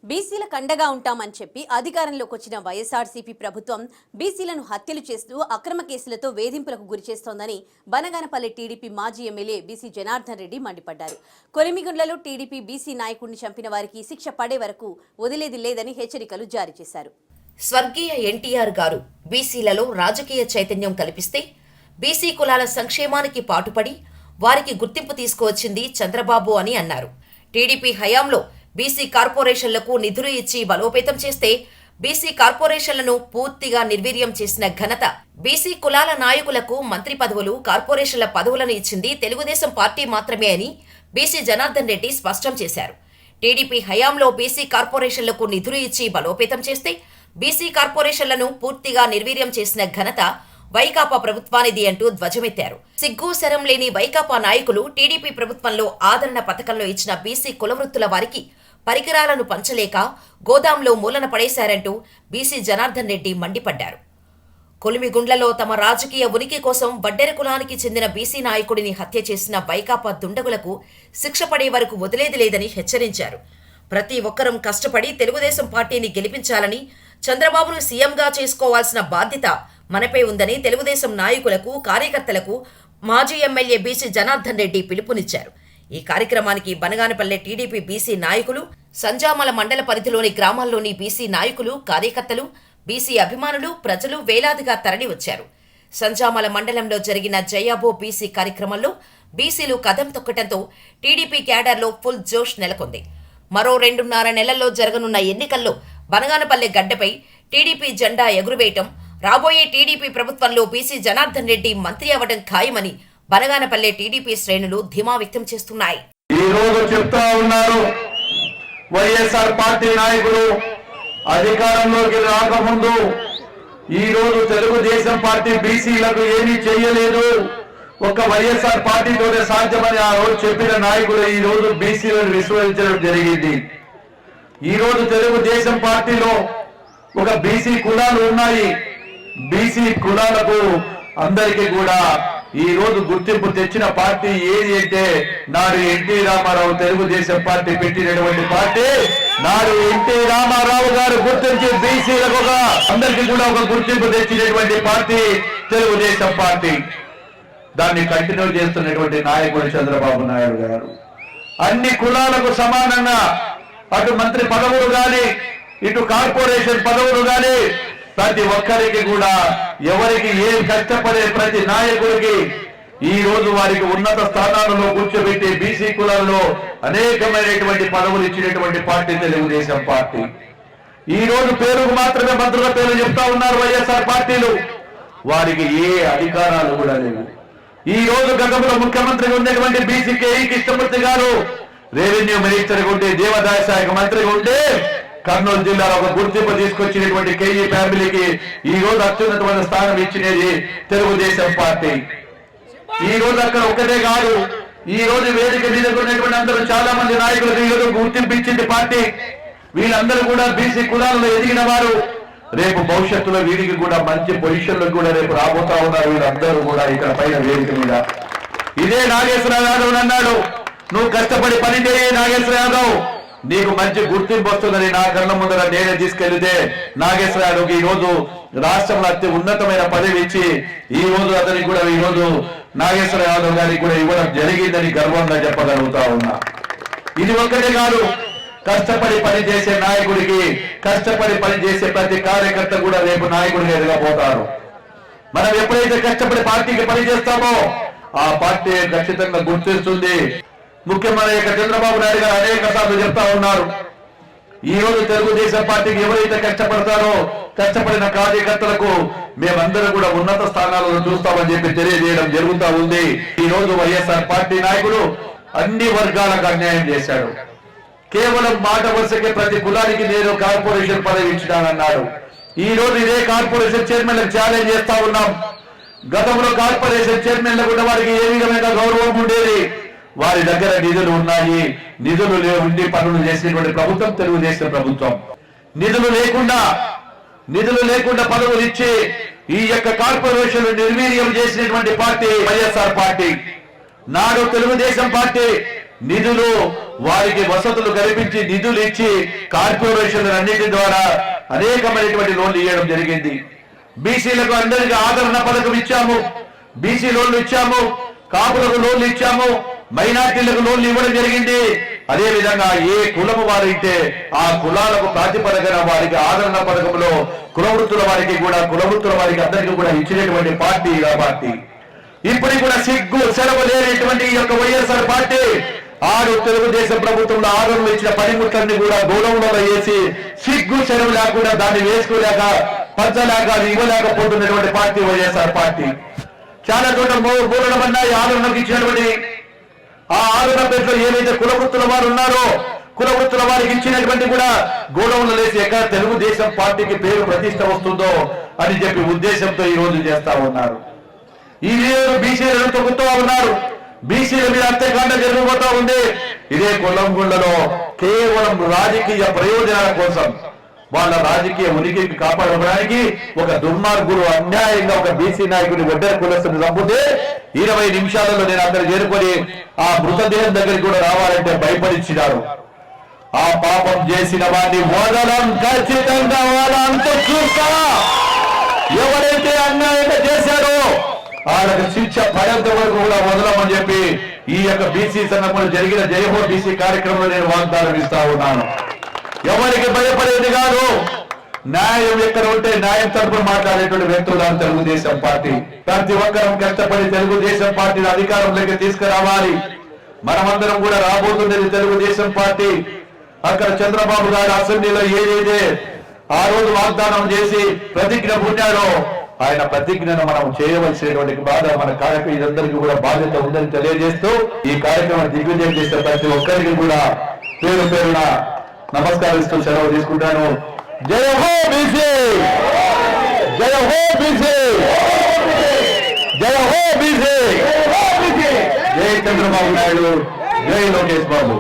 బీసీల కండగా ఉంటామని చెప్పి అధికారంలోకి వచ్చిన వైఎస్ఆర్సీపీ ప్రభుత్వం బీసీలను హత్యలు చేస్తూ అక్రమ కేసులతో వేధింపులకు గురిచేస్తోందని బనగానపల్లి టీడీపీ మాజీ ఎమ్మెల్యే బీసీ జనార్దన్ రెడ్డి మండిపడ్డారు. కొలిమిగుండ్లలో టీడీపీ బీసీ నాయకుడిని చంపిన వారికి శిక్ష పడే వరకు వదిలేది లేదని హెచ్చరికలు జారీ చేశారు. స్వర్గీయ ఎన్టీఆర్ గారు బీసీలలో రాజకీయ చైతన్యం కల్పిస్తే బీసీ కులాల సంక్షేమానికి పాటుపడి వారికి గుర్తింపు తీసుకువచ్చింది చంద్రబాబు అని అన్నారు. టీడీపీ హయాంలో బీసీ కార్పొరేషన్లకు నిధులు ఇచ్చి బలోపేతం చేస్తే బీసీ కార్పొరేషన్లను పూర్తిగా నిర్వీర్యం చేసిన ఘనత బీసీ కులాల నాయకులకు మంత్రి పదవులు, కార్పొరేషన్ల పదవులను ఇచ్చింది తెలుగుదేశం పార్టీ మాత్రమే అని బీసీ జనార్దన్ రెడ్డి స్పష్టం చేశారు. టీడీపీ హయాంలో బీసీ కార్పొరేషన్లకు నిధులు ఇచ్చి బలోపేతం చేస్తే బీసీ కార్పొరేషన్లను పూర్తిగా నిర్వీర్యం చేసిన ఘనత వైకాపా ప్రభుత్వానిది అంటూ ధ్వజమెత్తారు. సిగ్గు శరం లేని వైకాపా నాయకులు టీడీపీ ప్రభుత్వంలో ఆదరణ పథకంలో ఇచ్చిన బీసీ కులవృత్తుల వారికి పరికరాలను పంచలేక గోదాంలో మూలన పడేశారంటూ బీసీ జనార్దన్ రెడ్డి మండిపడ్డారు. కొలిమిగుండ్లలో తమ రాజకీయ ఉనికి కోసం వడ్డెర కులానికి చెందిన బీసీ నాయకుడిని హత్య చేసిన వైకాపా దుండగులకు శిక్ష పడే వరకు వదిలేది లేదని హెచ్చరించారు. ప్రతి ఒక్కరం కష్టపడి తెలుగుదేశం పార్టీని గెలిపించాలని, చంద్రబాబును సీఎంగా చేసుకోవాల్సిన బాధ్యత మనపై ఉందని తెలుగుదేశం నాయకులకు, కార్యకర్తలకు మాజీ ఎమ్మెల్యే బీసీ జనార్దన్ రెడ్డి పిలుపునిచ్చారు. ఈ కార్యక్రమానికి బనగానపల్లె టీడీపీ బీసీ నాయకులు, సంజామల మండల పరిధిలోని గ్రామాల్లోని బీసీ నాయకులు, కార్యకర్తలు, బీసీ అభిమానులు, ప్రజలు వేలాదిగా తరలివచ్చారు. సంజామల మండలంలో జరిగిన జయాబో బీసీ కార్యక్రమంలో బీసీలు కదం తొక్కటంతో టీడీపీ క్యాడర్లో ఫుల్ జోష్ నెలకొంది. మరో 2.5 నెలల్లో జరగనున్న ఎన్నికల్లో బనగానపల్లె గడ్డపై టీడీపీ జెండా ఎగురువేయటం, రాబోయే టీడీపీ ప్రభుత్వంలో బీసీ జనార్దన్ రెడ్డి మంత్రి అవ్వడం ఖాయమని బనగానపల్లె టీడీపీ శ్రేణులు ధీమా వ్యక్తం చేస్తున్నాయి. ఈ రోజు చెప్తా ఉన్నారు, వైఎస్ఆర్ పార్టీ నాయకులు అధికారంలోకి రాకముందు ఈ రోజు తెలుగుదేశం పార్టీ బీసీలకు ఏమీ చేయలేదు, ఒక వైఎస్ఆర్ పార్టీతోనే సాధ్యమని ఆ రోజు చెప్పిన నాయకులు ఈ రోజు బీసీలను విస్మరించడం జరిగింది. ఈ రోజు తెలుగుదేశం పార్టీలో ఒక బీసీ కులాలు ఉన్నాయి. బీసీ కులాలకు అందరికీ కూడా ఈ రోజు గుర్తింపు తెచ్చిన పార్టీ ఏది అంటే నాడు ఎన్టీ రామారావు తెలుగుదేశం పార్టీ పెట్టినటువంటి పార్టీ. నాడు ఎన్టీ రామారావు గారు గుర్తించి బీసీలకు అందరికీ కూడా ఒక గుర్తింపు తెచ్చినటువంటి పార్టీ తెలుగుదేశం పార్టీ. దాన్ని కంటిన్యూ చేస్తున్నటువంటి నాయకుడు చంద్రబాబు నాయుడు గారు అన్ని కులాలకు సమానంగా అటు మంత్రి పదవులు గాని, ఇటు కార్పొరేషన్ పదవులు గాని ప్రతి ఒక్కరికి కూడా ఎవరికి ఏం కష్టపడే ప్రతి నాయకుడికి ఈ రోజు వారికి ఉన్నత స్థానాలలో కూర్చోబెట్టి బీసీ కులాల్లో అనేకమైనటువంటి పదవులు ఇచ్చినటువంటి పార్టీ తెలుగుదేశం పార్టీ. ఈ రోజు పేరుకు మాత్రమే మంత్రుల పేర్లు చెప్తా ఉన్నారు వైఎస్ఆర్ పార్టీలు, వారికి ఏ అధికారాలు కూడా లేవు. ఈ రోజు గతంలో ముఖ్యమంత్రిగా ఉన్నటువంటి బీసీ కేఈ కృష్ణమూర్తి గారు రెవెన్యూ మినిస్టర్గా ఉంటే, దేవాదాయ శాఖ మంత్రిగా ఉంటే కర్నూలు జిల్లాలో ఒక గుర్తింపు తీసుకొచ్చినటువంటి కేఈ ఫ్యామిలీకి ఈ రోజు అత్యున్నతమైన స్థానం ఇచ్చినది తెలుగుదేశం పార్టీ. ఈ రోజు అక్కడ ఒకటే కాదు, ఈ రోజు వేదిక మీద ఉన్నటువంటి అందరూ చాలా మంది నాయకులకు ఈ రోజు గుర్తింపు ఇచ్చింది పార్టీ. వీళ్ళందరూ కూడా బీసీ కులాలలో ఎదిగిన వారు. రేపు భవిష్యత్తులో వీరికి కూడా మంచి పొజిషన్లు కూడా రేపు రాబోతా ఉన్నారు వీళ్ళందరూ కూడా ఇక్కడ పైన వేదిక మీద. ఇదే నాగేశ్వరరావు యాదవ్ అన్నాడు, నువ్వు కష్టపడి పని చేయి నాగేశ్వర యాదవ్, నీకు మంచి గుర్తింపు వస్తుందని నా కళ్ళ ముందర నేనే తీసుకెళ్తే నాగేశ్వర యాదవ్కి ఈ రోజు రాష్ట్రంలో అతి ఉన్నతమైన పదవి ఇచ్చి ఈ రోజు అతనికి కూడా ఈ రోజు నాగేశ్వర యాదవ్ గారికి కూడా ఇవ్వడం జరిగిందని గర్వంగా చెప్పగలుగుతా ఉన్నా. ఇది ఒక్కటే కాదు, కష్టపడి పని చేసే నాయకుడికి, కష్టపడి పని చేసే ప్రతి కార్యకర్త కూడా రేపు నాయకుడిగా ఎదగబోతారు. మనం ఎప్పుడైతే కష్టపడి పార్టీకి పని చేస్తామో ఆ పార్టీ ఖచ్చితంగా గుర్తిస్తుంది. ముఖ్యమంత్రి చంద్రబాబు నాయుడు గారు అనేక సార్లు చెప్తా ఉన్నారు, ఈ రోజు తెలుగుదేశం పార్టీకి ఎవరైతే కష్టపడతారో కష్టపడిన కార్యకర్తలకు మేమందరూ కూడా ఉన్నత స్థానాలను చూస్తామని చెప్పి తెలియజేయడం జరుగుతూ ఉంది. ఈ రోజు వైఎస్ఆర్ పార్టీ నాయకుడు అన్ని వర్గాలకు అన్యాయం చేశాడు. కేవలం మాట వరుసకే ప్రతి కులానికి నేను కార్పొరేషన్ పదవి ఇచ్చినానన్నాడు. ఈ రోజు ఇదే కార్పొరేషన్ చైర్మన్లకు ఛాలెంజ్ చేస్తా ఉన్నాం. గతంలో కార్పొరేషన్ చైర్మన్లకు ఉన్న వారికి ఏ విధమైన గౌరవం ఉండేది, వారి దగ్గర నిధులు ఉన్నాయి, నిధులు ఉండి పనులు చేసినటువంటి ప్రభుత్వం తెలుగుదేశం ప్రభుత్వం. నిధులు లేకుండా పదవులు ఇచ్చి ఈ యొక్క కార్పొరేషన్ నిర్వీర్యం చేసినటువంటి పార్టీ వైఎస్ఆర్ పార్టీ. నాడు తెలుగుదేశం పార్టీ నిధులు వారికి వసతులు కల్పించి నిధులు ఇచ్చి కార్పొరేషన్ల అన్నిటి ద్వారా అనేకమైనటువంటి లోన్లు ఇవ్వడం జరిగింది. బీసీలకు అందరికీ ఆదరణ పథకం ఇచ్చాము, బీసీ లోన్లు ఇచ్చాము, కాపులకు లోన్లు ఇచ్చాము, మైనార్టీలకు లోన్లు ఇవ్వడం జరిగింది. అదే విధంగా ఏ కులము వారైతే ఆ కులాలకు ప్రాతిపదికన వారికి ఆదరణ పథకంలో కులవృత్తుల వారికి కూడా కులవృత్తుల వారికి అందరికీ కూడా ఇచ్చినటువంటి పార్టీ ఆ పార్టీ. ఇప్పటికి కూడా సిగ్గు సెలవు లేనటువంటి ఈ యొక్క వైఎస్ఆర్ పార్టీ తెలుగుదేశం ప్రభుత్వంలో ఆదరణలు ఇచ్చిన పనిముట్లన్నీ కూడా గౌరవంలో వేసి సిగ్గు సెలవు లేకుండా దాన్ని వేసుకోలేక పంచలేక ఇవ్వలేకపోతున్నటువంటి పార్టీ వైఎస్ఆర్ పార్టీ. చాలా చోట్ల మూలనమన్నాయి ఆదరణకు ఇచ్చినటువంటి ఆ ఆదరణ పేరులో ఏవైతే కులవృత్తుల వారు ఉన్నారో కులవృత్తుల వారికి ఇచ్చినటువంటి కూడా గోడౌన్లు లేసి ఎక్కడ తెలుగుదేశం పార్టీకి పేరు ప్రతిష్ట వస్తుందో అని చెప్పి ఉద్దేశంతో ఈ రోజు చేస్తా ఉన్నారు. ఈ బీసీలను తొక్కుతూ ఉన్నారు. బీసీల మీద హత్యాకాండ జరిగిపోతా ఉంది. ఇదే కొల్లంగుండలో కేవలం రాజకీయ ప్రయోజనాల కోసం వాళ్ళ రాజకీయ ఉనికిని కాపాడడానికి ఒక దుర్మార్గుడు అన్యాయంగా ఒక బీసీ నాయకుడి ఒడ్డర కులస్తుని చంపితే 20 నిమిషాలలో నేను అక్కడ చేరుకొని ఆ మృతదేహం దగ్గరికి కూడా రావాలంటే భయపడిచ్చినారు. ఆ పాపం చేసిన వాడిని వదలం, ఖచ్చితంగా వాళ్ళ అంత చూస్తా. ఎవరైతే అన్యాయంగా చేశారో వాళ్ళకి శిక్ష పడేంత వరకు కూడా వదలమని చెప్పి ఈ యొక్క బీసీ సంఘంలో జరిగిన జయహో బీసీ కార్యక్రమంలో నేను వాగ్దానం ఇస్తా ఉన్నాను. ఎవరికి భయపడేది కాదు. న్యాయం ఎక్కడ ఉంటే న్యాయం తరపున మాట్లాడేటువంటి వ్యక్తులు తెలుగుదేశం పార్టీ. ప్రతి ఒక్కరం కష్టపడి తెలుగుదేశం పార్టీని అధికారంలోకి తీసుకురావాలి. మనమందరం కూడా రాబోతున్నది తెలుగుదేశం పార్టీ. అక్కడ చంద్రబాబు గారు అసెంబ్లీలో ఏదైతే ఆ రోజు వాగ్దానం చేసి ప్రతిజ్ఞ పుట్టారో ఆయన ప్రతిజ్ఞను మనం చేయవలసినటువంటి బాధ మన కార్యక్రమం ఇదందరికీ కూడా బాధ్యత ఉందని తెలియజేస్తూ ఈ కార్యక్రమం దిగ్విజయం చేసే ప్రతి ఒక్కరికి కూడా పేరు పేరున నమస్కరిస్తూ సెలవు తీసుకుంటాను. జయ హో బీసీ, జయ హో బీసీ, జయ హో బీసీ, జై చంద్రబాబు నాయుడు, జై లోకేష్ బాబు.